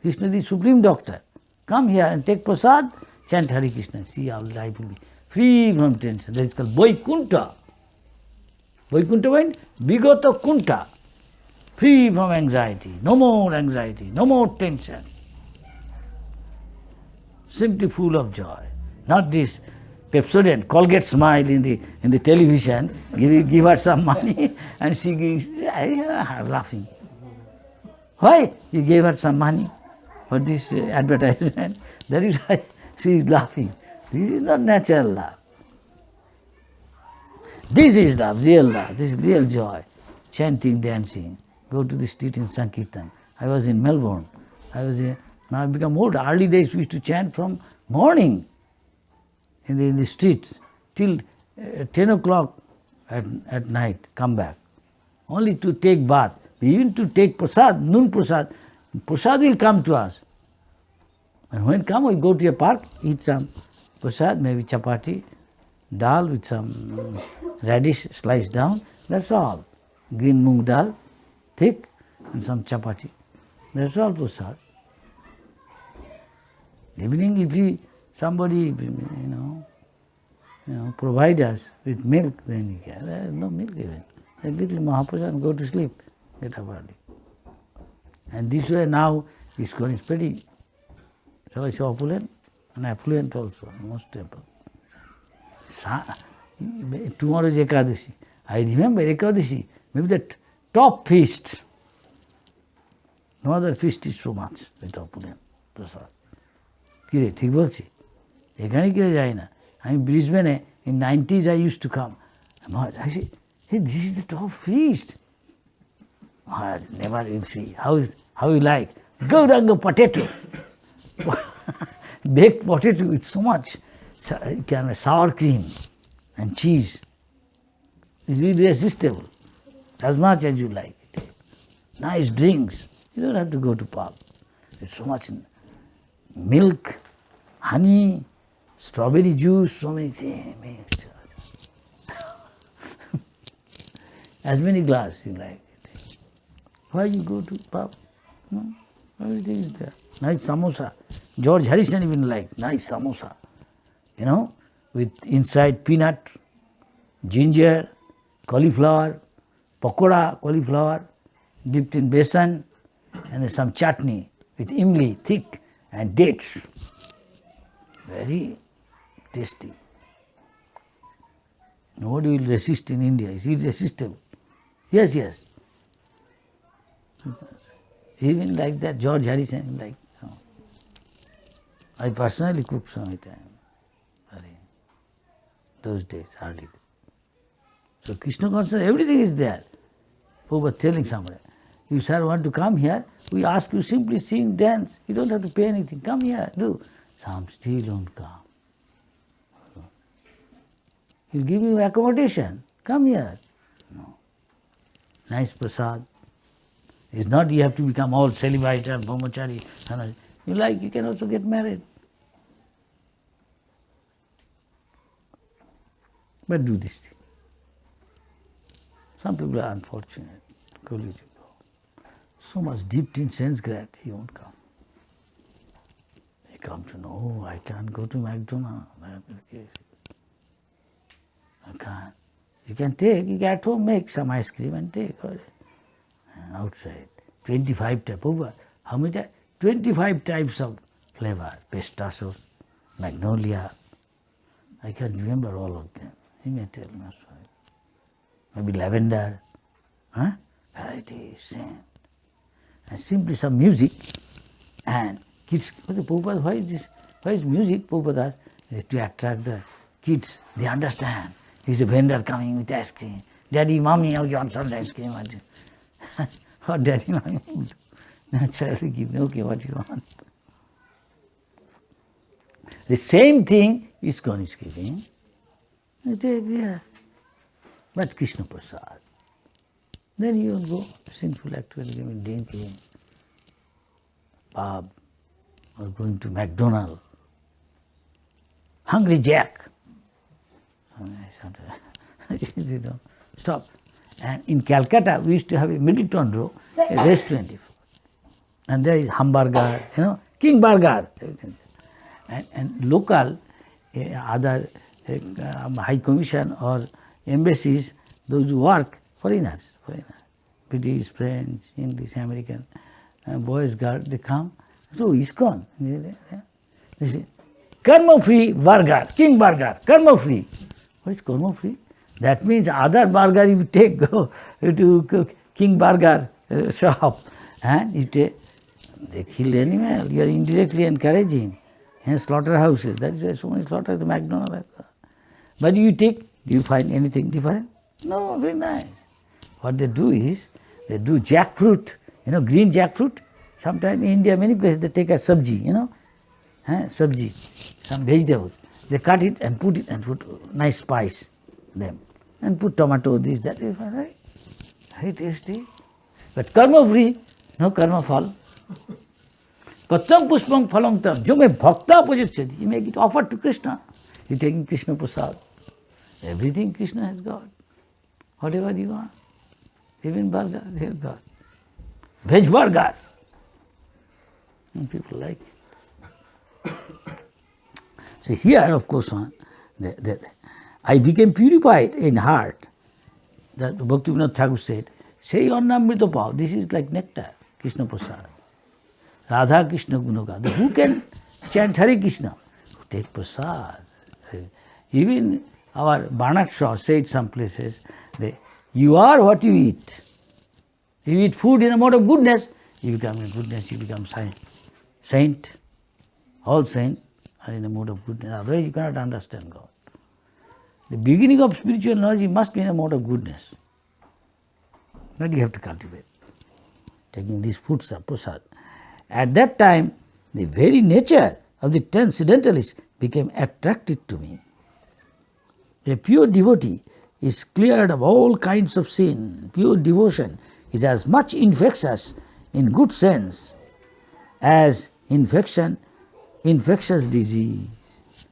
Krishna is the supreme doctor. Come here and take prasad, chant Hare Krishna. See our life will be free from tension. That is called Vaikuntha. Vaikuntha means Vigata Kunta. Free from anxiety, no more tension. Simply full of joy. Not this Pepsodent, Colgate smile in the television, give her some money and she gives, laughing. Why? You gave her some money for this advertisement. That is why she is laughing. This is not natural love. This is love, this is real joy. Chanting, dancing. Go to the street in Sankirtan. I was in Melbourne. Now I've become old. Early days we used to chant from morning in the streets till 10 o'clock at night, come back. Only to take bath. Even to take prasad, noon prasad. Prasad will come to us. And when come, we go to a park, eat some prasad, maybe chapati, dal with some radish sliced down. That's all. Green moong dal, thick, and some chapati. That's all prasad. Evening, if somebody, provide us with milk, then we can. There is no milk even. A little Mahaprasad, go to sleep, get up early. And this way now, ISKCON is pretty, shall I say, opulent and affluent also, most temple. Tomorrow is Ekadashi. I remember Ekadashi, maybe the top feast. No other feast is so much with opulent prasad. Kire, ঠিক বলছি? এখানে কিরে যায় না? আমি ব্রিসবেনে in 90s I used to come. I say, hey, this is the top feast. Maharaj, never will see. How you like? Gauranga potato. Baked potato with so much sour cream and cheese. It's irresistible. As much as you like. Nice drinks. You don't have to go to pub. There's so much milk, honey, strawberry juice, so many things. As many glass you like. Why you go to pub? No? Everything is there. Nice samosa. George Harrison even liked nice samosa. With inside peanut, ginger, cauliflower, pakoda cauliflower, dipped in besan, and there's some chutney with imli, thick, and dates. Very tasty. Nobody will resist in India. It's irresistible. Yes. Even like that, George Harrison, like so. I personally cooked some time. Those days, hardly. So Krishna consciousness, everything is there. Prabhupada telling somewhere, you sir want to come here, we ask you simply sing, dance. You don't have to pay anything. Come here, do. Some still don't come. He'll give you accommodation. Come here. No. Nice prasad. It's not you have to become all celibate and brahmachari. You like, you can also get married. But do this thing. Some people are unfortunate. So much dipped in sense grat, he won't come. He come to know, I can't go to McDonald's. I can't. You can take, you can at home make some ice cream and take outside. 25 types. How many types? 25 types of flavor. Pistachios, magnolia. I can't remember all of them. He may tell me. Maybe lavender. Variety, scent. And simply some music. And kids, Prabhupada, why is this? Why is music? Prabhupada, to attract the kids. They understand. He's a vendor coming with ice cream. Daddy, mommy, you want some ice cream? What daddy, mommy will do? Naturally give me, okay, what you want. The same thing ISKCON is giving. You take there. But Krishna Prasad. Then you will go sinful activity, drinking, pub, or going to McDonald's. Hungry Jack. Stop. And in Calcutta, we used to have a Middleton Row, a restaurant. And there is hamburger, king burger, everything. And local, other high commission or embassies, those who work, foreigners, British, French, English, American, boys, girls, they come. So ISKCON, they say, karma free burger, king burger, karma free. What is karma free? That means other burger you take, go to king burger shop and you take, they kill animal, you are indirectly encouraging. And slaughterhouses, that is why so many slaughterhouses, McDonald's. But you take, do you find anything different? No, very nice. What they do is, they do jackfruit, green jackfruit. Sometimes in India, many places they take a sabji, sabji, some vegetables. They cut it and put nice spice them. And put tomato, this, that, right? Very tasty. But karma free, no karma fall. Katam pushpam phalang tam, jo mein bhakta projected, you make it offered to Krishna. You taking Krishna Prasad. Everything Krishna has got. Whatever you want. Even burger, they have got. Veg burger. And people like it. So here, of course, I became purified in heart. That Bhaktivinoda Thakur said, Sei Annamrita Pav, this is like nectar, Krishna Prasad. Radha Krishna Gunagada. Who can chant Hare Krishna? Who take Prasad. Even our Banat Shaw said some places, that you are what you eat. You eat food in a mode of goodness, you become in goodness, you become saint. All saints are in a mode of goodness, otherwise you cannot understand God. The beginning of spiritual knowledge must be in a mode of goodness. That you have to cultivate. Taking these foods of prasad. At that time, the very nature of the transcendentalist became attractive to me. A pure devotee is cleared of all kinds of sin. Pure devotion is as much infectious in good sense as infectious disease.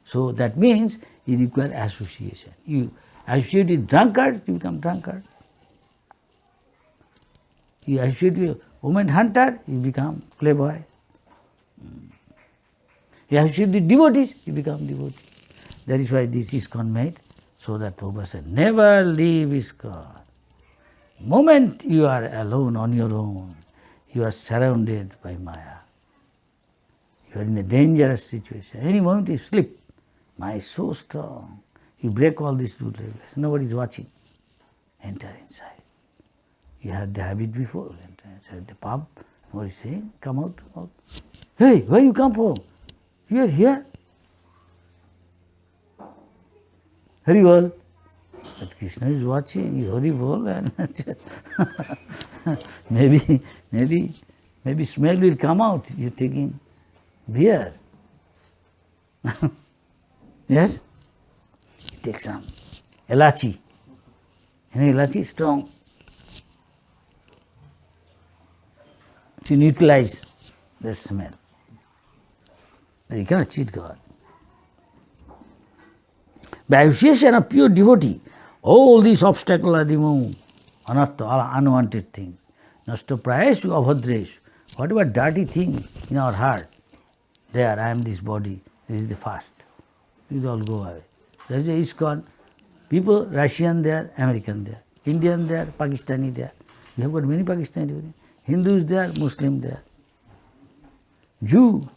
So that means you require association. You associate with drunkards, you become drunkard. You associate with woman hunter, you become playboy. You associate with devotees, you become devotee. That is why this ISKCON made, so that Prabhupada said, never leave ISKCON. Moment you are alone on your own, you are surrounded by Maya. You are in a dangerous situation. Any moment you slip, Maya is so strong. You break all these rules. Nobody is watching. Enter inside. You had the habit before. Enter inside the pub. Nobody is saying, come out. Hey, where you come from? You are here. Hari Bol. But Krishna is watching. You Hari Bol, and maybe smell will come out. You are taking beer. Yes? You take some elachi. You know elachi is strong. To neutralize the smell. But you cannot cheat God. By association of pure devotee, all these obstacles are removed. Anartha, all unwanted things. Nasta prayeshu abhadreshu. Whatever dirty thing in our heart, there I am this body, this is the fast. It all go away. That is ISKCON. People, Russian there, American there, Indian there, Pakistani there. We have got many Pakistani, Hindus there, Muslim there. Jew,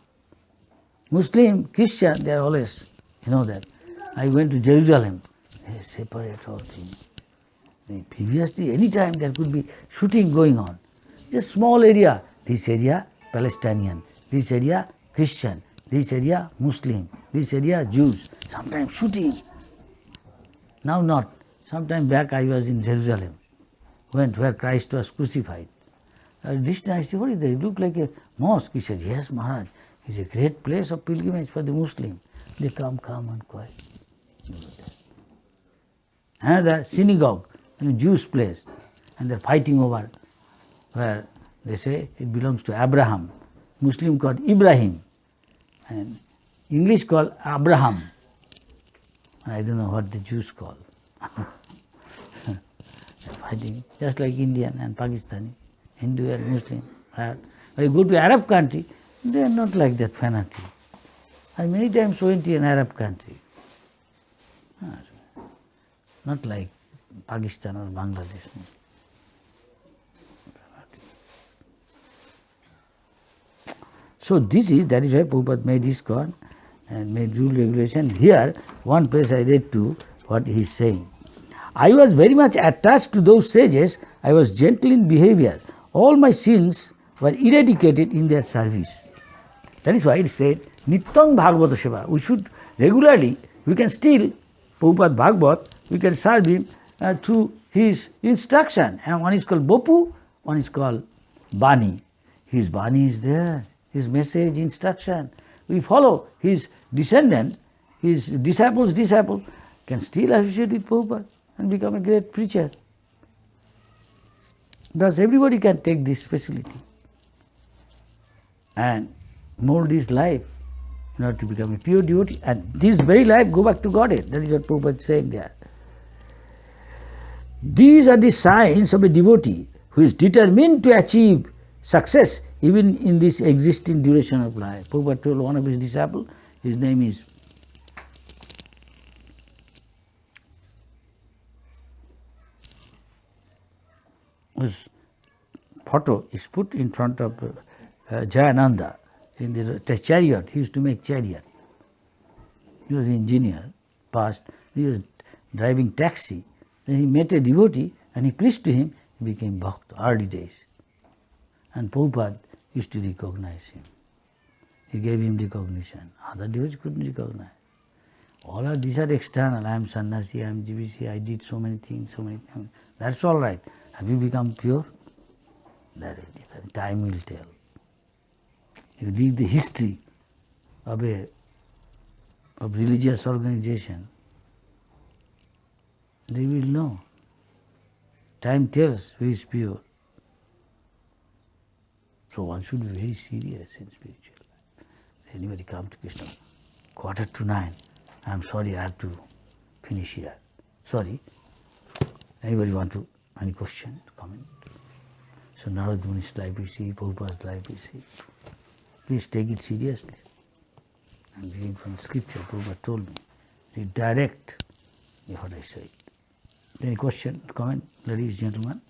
Muslim, Christian, they are always, you know that. I went to Jerusalem, they separate all things. Previously, any time there could be shooting going on. Just small area, this area Palestinian, this area Christian, this area Muslim, this area Jews. Sometimes shooting. Now not. Sometime back I was in Jerusalem, went where Christ was crucified. This time I said, what is that? It looked like a mosque. He said, yes, Maharaj, it's a great place of pilgrimage for the Muslim. They come and quiet. Another synagogue, Jewish place, and they're fighting over where they say it belongs to Abraham. Muslim called Ibrahim, and English called Abraham. I don't know what the Jews call. They're fighting, just like Indian and Pakistani, Hindu and Muslim. When you go to Arab country, they are not like that fanatic. I many times went to an Arab country. Not like Pakistan or Bangladesh. So that is why Prabhupada made ISKCON and made rule regulation. Here, one place I read to what he is saying. I was very much attached to those sages. I was gentle in behavior. All my sins were eradicated in their service. That is why it said, Nityam Bhagavata Seva. We should regularly, we can steal Prabhupada Bhagavat, we can serve him through his instruction. And one is called Bopu, one is called Bani. His Bani is there, his message, instruction. We follow his descendant, his disciples' disciple, can still associate with Prabhupada and become a great preacher. Thus everybody can take this facility and mold his life in order to become a pure devotee, and this very life go back to Godhead. That is what Prabhupada is saying there. These are the signs of a devotee who is determined to achieve success even in this existing duration of life. Prabhupada told one of his disciples, his name is whose photo is put in front of Jayananda in the chariot. He used to make chariot. He was an engineer, past. He was driving taxi. Then he met a devotee and he preached to him. He became Bhakt, early days. And Prabhupada used to recognize him. He gave him recognition. Other devotees couldn't recognize. All of these are external. I am sannyasi, I am GBC, I did so many things, so many things. That's all right. Have you become pure? That is different. Time will tell. You read the history of religious organization, they will know. Time tells who is pure. So one should be very serious in spiritual life. Anybody come to Krishna, 8:45. I am sorry, I have to finish here. Sorry. Anybody want to, any question, comment? So Narad Muni's life we see, Prabhupada's life we see. Please take it seriously. I am reading from scripture, Prabhupada told me. Read direct what I said. Any question, comment, ladies, gentlemen?